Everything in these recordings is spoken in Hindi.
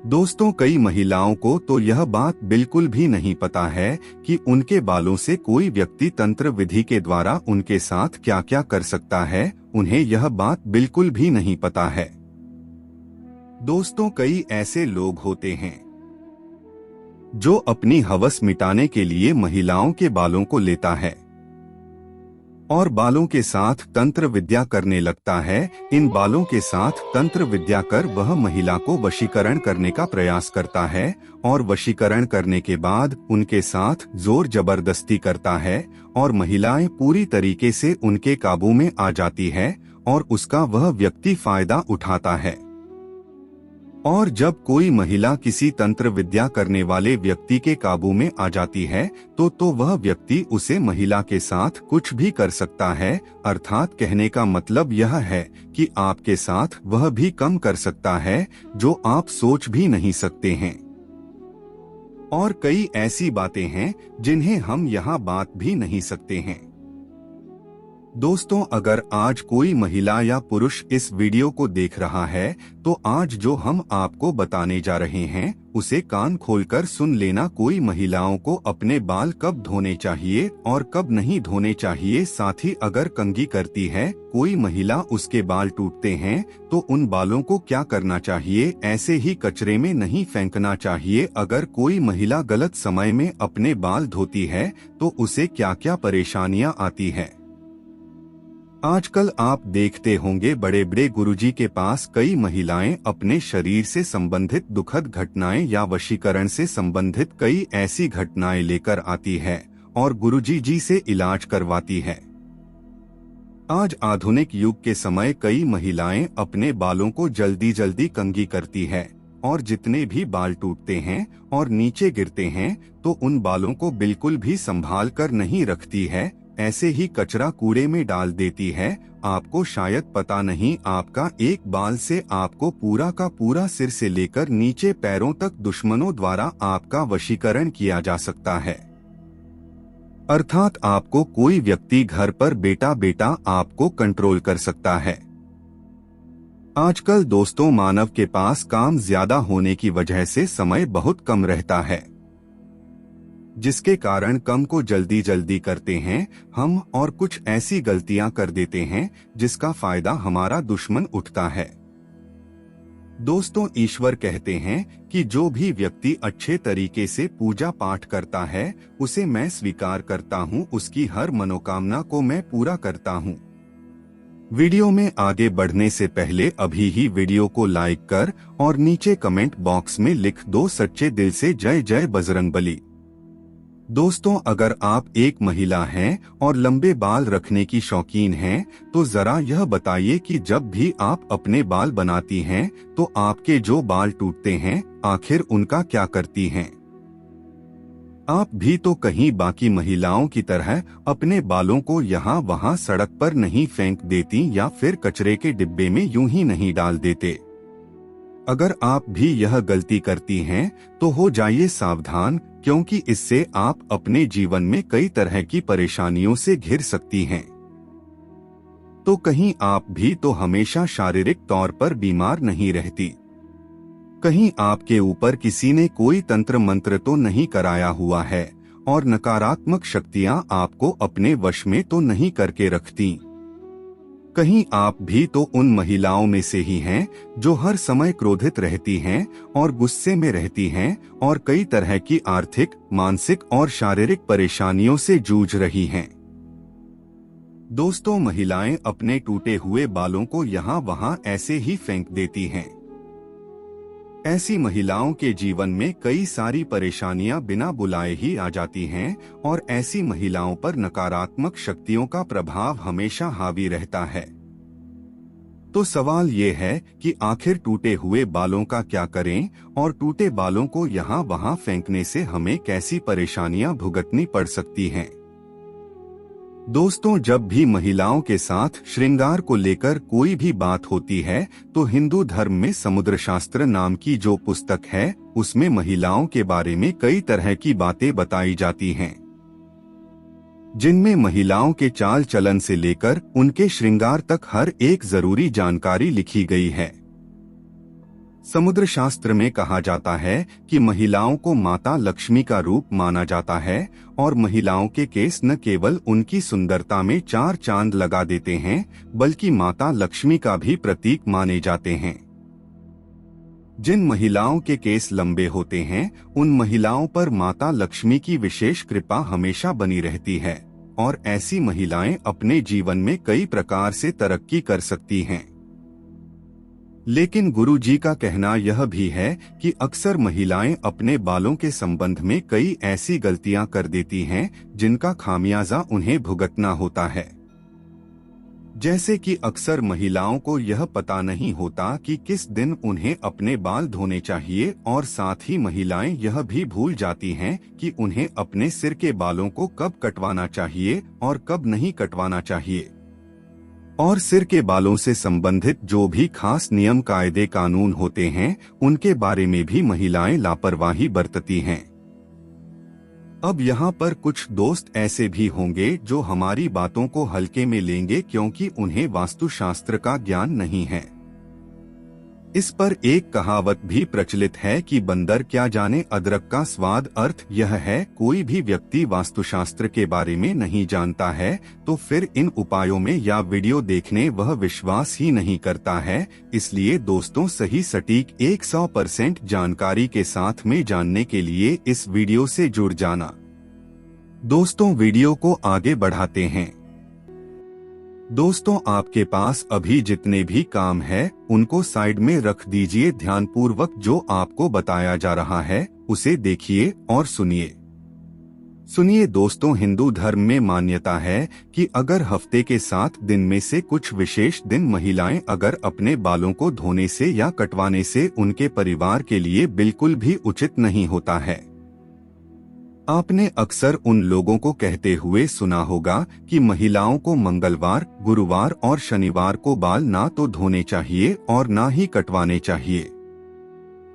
दोस्तों, कई महिलाओं को तो यह बात बिल्कुल भी नहीं पता है कि उनके बालों से कोई व्यक्ति तंत्र विधि के द्वारा उनके साथ क्या क्या कर सकता है। उन्हें यह बात बिल्कुल भी नहीं पता है। दोस्तों, कई ऐसे लोग होते हैं जो अपनी हवस मिटाने के लिए महिलाओं के बालों को लेता है और बालों के साथ तंत्र विद्या करने लगता है। इन बालों के साथ तंत्र विद्या कर वह महिला को वशीकरण करने का प्रयास करता है और वशीकरण करने के बाद उनके साथ जोर जबरदस्ती करता है और महिलाएं पूरी तरीके से उनके काबू में आ जाती है और उसका वह व्यक्ति फायदा उठाता है। और जब कोई महिला किसी तंत्र विद्या करने वाले व्यक्ति के काबू में आ जाती है तो वह व्यक्ति उसे महिला के साथ कुछ भी कर सकता है। अर्थात कहने का मतलब यह है कि आपके साथ वह भी कम कर सकता है जो आप सोच भी नहीं सकते हैं। और कई ऐसी बातें हैं जिन्हें हम यहाँ बात भी नहीं सकते हैं। दोस्तों, अगर आज कोई महिला या पुरुष इस वीडियो को देख रहा है तो आज जो हम आपको बताने जा रहे हैं उसे कान खोलकर सुन लेना। कोई महिलाओं को अपने बाल कब धोने चाहिए और कब नहीं धोने चाहिए, साथ ही अगर कंघी करती है कोई महिला, उसके बाल टूटते हैं तो उन बालों को क्या करना चाहिए। ऐसे ही कचरे में नहीं फेंकना चाहिए। अगर कोई महिला गलत समय में अपने बाल धोती है तो उसे क्या क्या परेशानियां आती है। आजकल आप देखते होंगे बड़े बड़े गुरुजी के पास कई महिलाएं अपने शरीर से संबंधित दुखद घटनाएं या वशीकरण से संबंधित कई ऐसी घटनाएं लेकर आती है और गुरुजी जी से इलाज करवाती है। आज आधुनिक युग के समय कई महिलाएं अपने बालों को जल्दी जल्दी कंघी करती है और जितने भी बाल टूटते हैं और नीचे गिरते हैं तो उन बालों को बिल्कुल भी संभाल कर नहीं रखती है, ऐसे ही कचरा कूड़े में डाल देती है। आपको शायद पता नहीं, आपका एक बाल से आपको पूरा का पूरा सिर से लेकर नीचे पैरों तक दुश्मनों द्वारा आपका वशीकरण किया जा सकता है। अर्थात आपको कोई व्यक्ति घर पर बेटा बेटा आपको कंट्रोल कर सकता है। आजकल दोस्तों, मानव के पास काम ज्यादा होने की वजह से समय बहुत कम रहता है, जिसके कारण कम को जल्दी जल्दी करते हैं हम और कुछ ऐसी गलतियां कर देते हैं जिसका फायदा हमारा दुश्मन उठता है। दोस्तों, ईश्वर कहते हैं कि जो भी व्यक्ति अच्छे तरीके से पूजा पाठ करता है उसे मैं स्वीकार करता हूँ, उसकी हर मनोकामना को मैं पूरा करता हूँ। वीडियो में आगे बढ़ने से पहले अभी ही वीडियो को लाइक कर और नीचे कमेंट बॉक्स में लिख दो सच्चे दिल से जय जय बजरंगबली। दोस्तों, अगर आप एक महिला हैं और लंबे बाल रखने की शौकीन हैं तो जरा यह बताइए कि जब भी आप अपने बाल बनाती हैं तो आपके जो बाल टूटते हैं आखिर उनका क्या करती हैं। आप भी तो कहीं बाकी महिलाओं की तरह अपने बालों को यहाँ वहाँ सड़क पर नहीं फेंक देती या फिर कचरे के डिब्बे में यूं ही नहीं डाल देते। अगर आप भी यह गलती करती हैं तो हो जाइए सावधान, क्योंकि इससे आप अपने जीवन में कई तरह की परेशानियों से घिर सकती हैं। तो कहीं आप भी तो हमेशा शारीरिक तौर पर बीमार नहीं रहती, कहीं आपके ऊपर किसी ने कोई तंत्र मंत्र तो नहीं कराया हुआ है और नकारात्मक शक्तियां आपको अपने वश में तो नहीं करके रखती। कहीं आप भी तो उन महिलाओं में से ही हैं जो हर समय क्रोधित रहती हैं और गुस्से में रहती हैं और कई तरह की आर्थिक, मानसिक और शारीरिक परेशानियों से जूझ रही हैं। दोस्तों, महिलाएं अपने टूटे हुए बालों को यहाँ वहाँ ऐसे ही फेंक देती हैं। ऐसी महिलाओं के जीवन में कई सारी परेशानियां बिना बुलाए ही आ जाती हैं और ऐसी महिलाओं पर नकारात्मक शक्तियों का प्रभाव हमेशा हावी रहता है। तो सवाल ये है कि आखिर टूटे हुए बालों का क्या करें और टूटे बालों को यहाँ वहाँ फेंकने से हमें कैसी परेशानियां भुगतनी पड़ सकती हैं। दोस्तों, जब भी महिलाओं के साथ श्रृंगार को लेकर कोई भी बात होती है तो हिंदू धर्म में समुद्र शास्त्र नाम की जो पुस्तक है उसमें महिलाओं के बारे में कई तरह की बातें बताई जाती हैं, जिनमें महिलाओं के चाल चलन से लेकर उनके श्रृंगार तक हर एक जरूरी जानकारी लिखी गई है। समुद्र शास्त्र में कहा जाता है कि महिलाओं को माता लक्ष्मी का रूप माना जाता है और महिलाओं के केस न केवल उनकी सुंदरता में चार चांद लगा देते हैं बल्कि माता लक्ष्मी का भी प्रतीक माने जाते हैं। जिन महिलाओं के केस लंबे होते हैं उन महिलाओं पर माता लक्ष्मी की विशेष कृपा हमेशा बनी रहती है और ऐसी महिलाएं अपने जीवन में कई प्रकार से तरक्की कर सकती हैं। लेकिन गुरुजी का कहना यह भी है कि अक्सर महिलाएं अपने बालों के संबंध में कई ऐसी गलतियां कर देती हैं जिनका खामियाजा उन्हें भुगतना होता है। जैसे कि अक्सर महिलाओं को यह पता नहीं होता कि किस दिन उन्हें अपने बाल धोने चाहिए और साथ ही महिलाएं यह भी भूल जाती हैं कि उन्हें अपने सिर के बालों को कब कटवाना चाहिए और कब नहीं कटवाना चाहिए। और सिर के बालों से संबंधित जो भी खास नियम कायदे कानून होते हैं उनके बारे में भी महिलाएं लापरवाही बरतती हैं। अब यहाँ पर कुछ दोस्त ऐसे भी होंगे जो हमारी बातों को हल्के में लेंगे क्योंकि उन्हें वास्तुशास्त्र का ज्ञान नहीं है। इस पर एक कहावत भी प्रचलित है कि बंदर क्या जाने अदरक का स्वाद। अर्थ यह है कोई भी व्यक्ति वास्तुशास्त्र के बारे में नहीं जानता है तो फिर इन उपायों में या वीडियो देखने वह विश्वास ही नहीं करता है। इसलिए दोस्तों सही सटीक 100% जानकारी के साथ में जानने के लिए इस वीडियो से जुड़ जाना। दोस्तों वीडियो को आगे बढ़ाते हैं। दोस्तों आपके पास अभी जितने भी काम है उनको साइड में रख दीजिए। ध्यानपूर्वक जो आपको बताया जा रहा है उसे देखिए और सुनिए दोस्तों, हिंदू धर्म में मान्यता है कि अगर हफ्ते के 7 दिन में से कुछ विशेष दिन महिलाएं अगर अपने बालों को धोने से या कटवाने से उनके परिवार के लिए बिल्कुल भी उचित नहीं होता है। आपने अक्सर उन लोगों को कहते हुए सुना होगा कि महिलाओं को मंगलवार, गुरुवार और शनिवार को बाल ना तो धोने चाहिए और ना ही कटवाने चाहिए।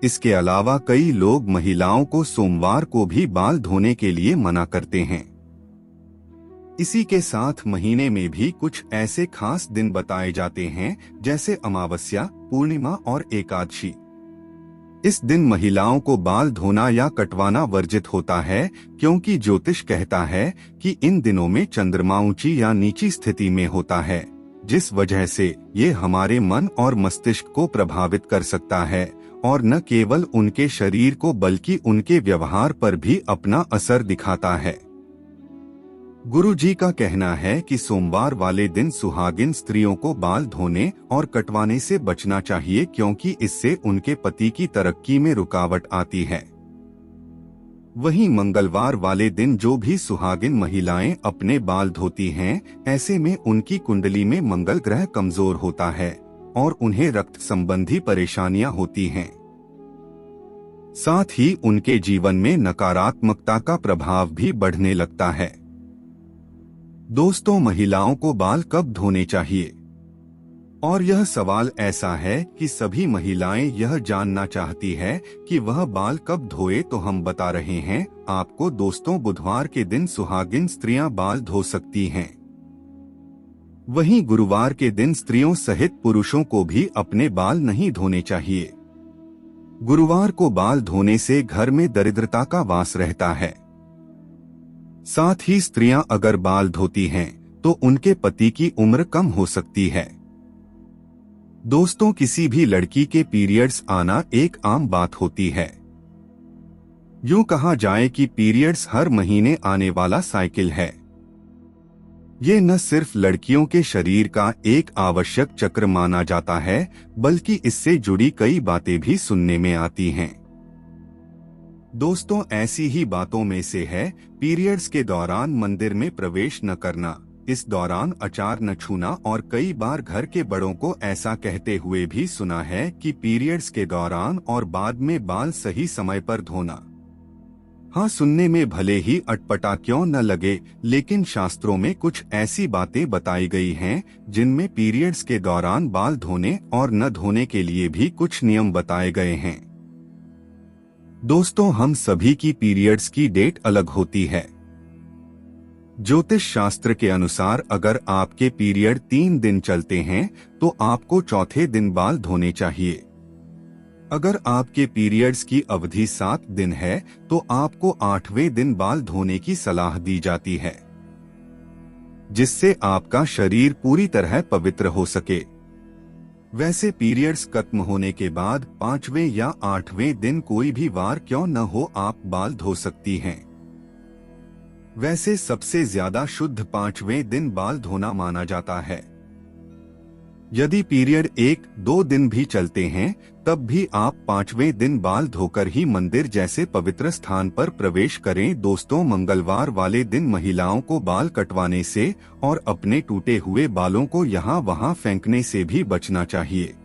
इसके अलावा कई लोग महिलाओं को सोमवार को भी बाल धोने के लिए मना करते हैं। इसी के साथ महीने में भी कुछ ऐसे खास दिन बताए जाते हैं जैसे अमावस्या, पूर्णिमा और एकादशी। इस दिन महिलाओं को बाल धोना या कटवाना वर्जित होता है क्योंकि ज्योतिष कहता है कि इन दिनों में चंद्रमा ऊंची या नीची स्थिति में होता है, जिस वजह से ये हमारे मन और मस्तिष्क को प्रभावित कर सकता है और न केवल उनके शरीर को बल्कि उनके व्यवहार पर भी अपना असर दिखाता है। गुरुजी का कहना है कि सोमवार वाले दिन सुहागिन स्त्रियों को बाल धोने और कटवाने से बचना चाहिए क्योंकि इससे उनके पति की तरक्की में रुकावट आती है। वहीं मंगलवार वाले दिन जो भी सुहागिन महिलाएं अपने बाल धोती हैं, ऐसे में उनकी कुंडली में मंगल ग्रह कमजोर होता है और उन्हें रक्त संबंधी परेशानियां होती हैं। साथ ही उनके जीवन में नकारात्मकता का प्रभाव भी बढ़ने लगता है। दोस्तों महिलाओं को बाल कब धोने चाहिए? और यह सवाल ऐसा है कि सभी महिलाएं यह जानना चाहती है कि वह बाल कब धोए, तो हम बता रहे हैं आपको दोस्तों, बुधवार के दिन सुहागिन स्त्रियां बाल धो सकती हैं। वहीं गुरुवार के दिन स्त्रियों सहित पुरुषों को भी अपने बाल नहीं धोने चाहिए। गुरुवार को बाल धोने से घर में दरिद्रता का वास रहता है। साथ ही स्त्रियां अगर बाल धोती हैं तो उनके पति की उम्र कम हो सकती है। दोस्तों किसी भी लड़की के पीरियड्स आना एक आम बात होती है। यूं कहा जाए कि पीरियड्स हर महीने आने वाला साइकिल है। ये न सिर्फ लड़कियों के शरीर का एक आवश्यक चक्र माना जाता है बल्कि इससे जुड़ी कई बातें भी सुनने में आती हैं। दोस्तों ऐसी ही बातों में से है पीरियड्स के दौरान मंदिर में प्रवेश न करना, इस दौरान अचार न छूना और कई बार घर के बड़ों को ऐसा कहते हुए भी सुना है कि पीरियड्स के दौरान और बाद में बाल सही समय पर धोना। हाँ, सुनने में भले ही अटपटा क्यों न लगे, लेकिन शास्त्रों में कुछ ऐसी बातें बताई गई हैं जिनमें पीरियड्स के दौरान बाल धोने और न धोने के लिए भी कुछ नियम बताए गए हैं। दोस्तों हम सभी की पीरियड्स की डेट अलग होती है। ज्योतिष शास्त्र के अनुसार अगर आपके पीरियड 3 दिन चलते हैं तो आपको चौथे दिन बाल धोने चाहिए अगर आपके पीरियड्स की अवधि 7 दिन है तो आपको 8वें दिन बाल धोने की सलाह दी जाती है, जिससे आपका शरीर पूरी तरह पवित्र हो सके। वैसे पीरियड्स खत्म होने के बाद 5वें या 8वें दिन कोई भी वार क्यों न हो, आप बाल धो सकती हैं। वैसे सबसे ज्यादा शुद्ध 5वें दिन बाल धोना माना जाता है। यदि पीरियड 1-2 दिन भी चलते हैं तब भी आप 5वें दिन बाल धोकर ही मंदिर जैसे पवित्र स्थान पर प्रवेश करें। दोस्तों, मंगलवार वाले दिन महिलाओं को बाल कटवाने से और अपने टूटे हुए बालों को यहाँ वहाँ फेंकने से भी बचना चाहिए।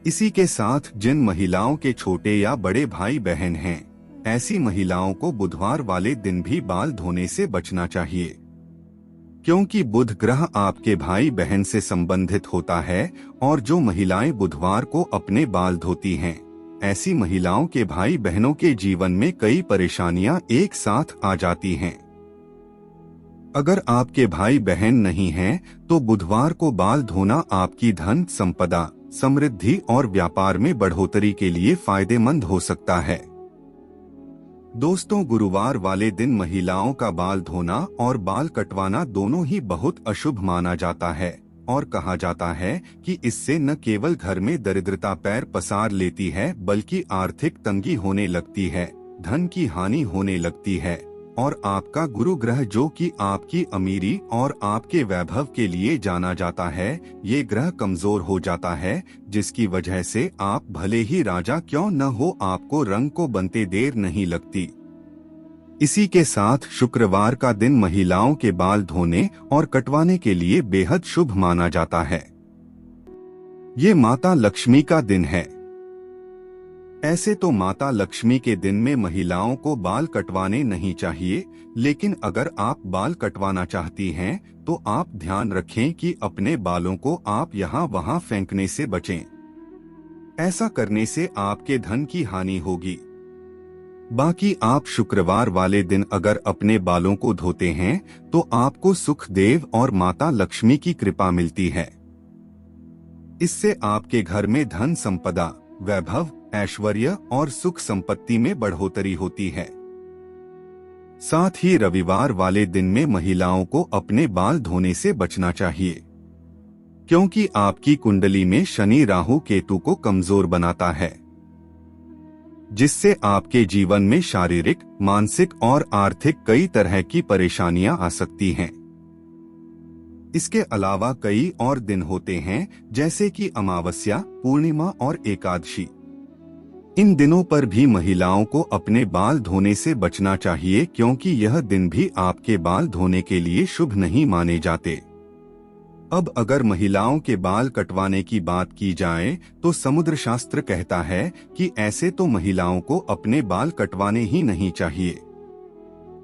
इसी के साथ जिन महिलाओं के छोटे या बड़े भाई बहन हैं, ऐसी महिलाओं को बुधवार वाले दिन भी बाल धोने से बचना चाहिए, क्योंकि बुध ग्रह आपके भाई बहन से संबंधित होता है और जो महिलाएं बुधवार को अपने बाल धोती हैं, ऐसी महिलाओं के भाई बहनों के जीवन में कई परेशानियां एक साथ आ जाती हैं। अगर आपके भाई बहन नहीं हैं, तो बुधवार को बाल धोना आपकी धन संपदा, समृद्धि और व्यापार में बढ़ोतरी के लिए फायदेमंद हो सकता है। दोस्तों, गुरुवार वाले दिन महिलाओं का बाल धोना और बाल कटवाना दोनों ही बहुत अशुभ माना जाता है और कहा जाता है कि इससे न केवल घर में दरिद्रता पैर पसार लेती है, बल्कि आर्थिक तंगी होने लगती है, धन की हानि होने लगती है और आपका गुरु ग्रह, जो कि आपकी अमीरी और आपके वैभव के लिए जाना जाता है, ये ग्रह कमजोर हो जाता है, जिसकी वजह से आप भले ही राजा क्यों न हो, आपको रंग को बनते देर नहीं लगती। इसी के साथ शुक्रवार का दिन महिलाओं के बाल धोने और कटवाने के लिए बेहद शुभ माना जाता है। ये माता लक्ष्मी का दिन है। ऐसे तो माता लक्ष्मी के दिन में महिलाओं को बाल कटवाने नहीं चाहिए, लेकिन अगर आप बाल कटवाना चाहती हैं तो आप ध्यान रखें कि अपने बालों को आप यहाँ वहाँ फेंकने से बचें। ऐसा करने से आपके धन की हानि होगी। बाकी आप शुक्रवार वाले दिन अगर अपने बालों को धोते हैं तो आपको सुख देव और माता लक्ष्मी की कृपा मिलती है। इससे आपके घर में धन संपदा, वैभव, ऐश्वर्य और सुख संपत्ति में बढ़ोतरी होती है। साथ ही रविवार वाले दिन में महिलाओं को अपने बाल धोने से बचना चाहिए, क्योंकि आपकी कुंडली में शनि राहु केतु को कमजोर बनाता है, जिससे आपके जीवन में शारीरिक, मानसिक और आर्थिक कई तरह की परेशानियां आ सकती हैं। इसके अलावा कई और दिन होते हैं, जैसे कि अमावस्या, पूर्णिमा और एकादशी। इन दिनों पर भी महिलाओं को अपने बाल धोने से बचना चाहिए, क्योंकि यह दिन भी आपके बाल धोने के लिए शुभ नहीं माने जाते। अब अगर महिलाओं के बाल कटवाने की बात की जाए तो समुद्र शास्त्र कहता है कि ऐसे तो महिलाओं को अपने बाल कटवाने ही नहीं चाहिए,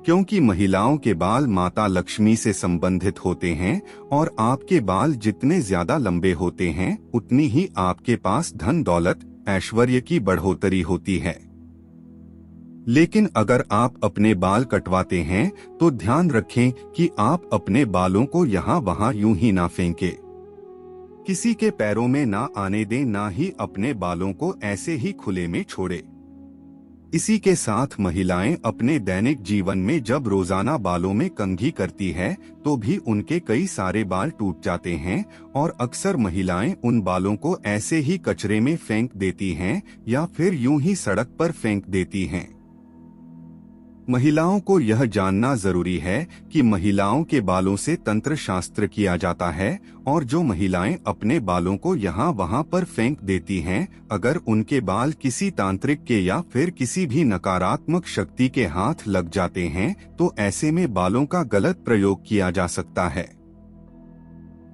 क्योंकि महिलाओं के बाल माता लक्ष्मी से संबंधित होते हैं और आपके बाल जितने ज्यादा लंबे होते हैं उतनी ही आपके पास धन दौलत, ऐश्वर्य की बढ़ोतरी होती है। लेकिन अगर आप अपने बाल कटवाते हैं तो ध्यान रखें कि आप अपने बालों को यहाँ वहाँ यूं ही ना फेंकें, किसी के पैरों में ना आने दें, ना ही अपने बालों को ऐसे ही खुले में छोड़ें। इसी के साथ महिलाएं अपने दैनिक जीवन में जब रोजाना बालों में कंघी करती है तो भी उनके कई सारे बाल टूट जाते हैं और अक्सर महिलाएं उन बालों को ऐसे ही कचरे में फेंक देती हैं या फिर यूं ही सड़क पर फेंक देती हैं। महिलाओं को यह जानना जरूरी है कि महिलाओं के बालों से तंत्र शास्त्र किया जाता है और जो महिलाएं अपने बालों को यहाँ वहाँ पर फेंक देती हैं, अगर उनके बाल किसी तांत्रिक के या फिर किसी भी नकारात्मक शक्ति के हाथ लग जाते हैं तो ऐसे में बालों का गलत प्रयोग किया जा सकता है।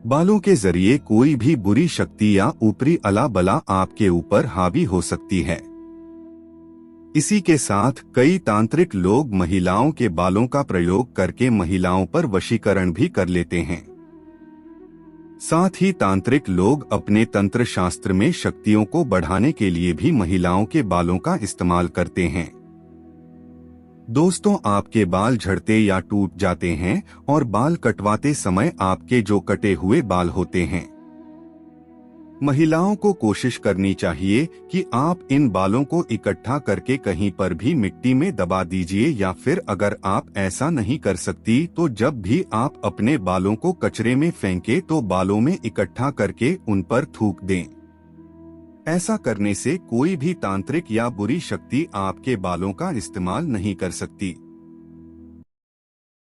बालों के जरिए कोई भी बुरी शक्ति या ऊपरी अला बला आपके ऊपर हावी हो सकती है। इसी के साथ कई तांत्रिक लोग महिलाओं के बालों का प्रयोग करके महिलाओं पर वशीकरण भी कर लेते हैं। साथ ही तांत्रिक लोग अपने तंत्र शास्त्र में शक्तियों को बढ़ाने के लिए भी महिलाओं के बालों का इस्तेमाल करते हैं। दोस्तों, आपके बाल झड़ते या टूट जाते हैं और बाल कटवाते समय आपके जो कटे हुए बाल होते हैं महिलाओं को कोशिश करनी चाहिए कि आप इन बालों को इकट्ठा करके कहीं पर भी मिट्टी में दबा दीजिए, या फिर अगर आप ऐसा नहीं कर सकती तो जब भी आप अपने बालों को कचरे में फेंके तो बालों में इकट्ठा करके उन पर थूक दें। ऐसा करने से कोई भी तांत्रिक या बुरी शक्ति आपके बालों का इस्तेमाल नहीं कर सकती।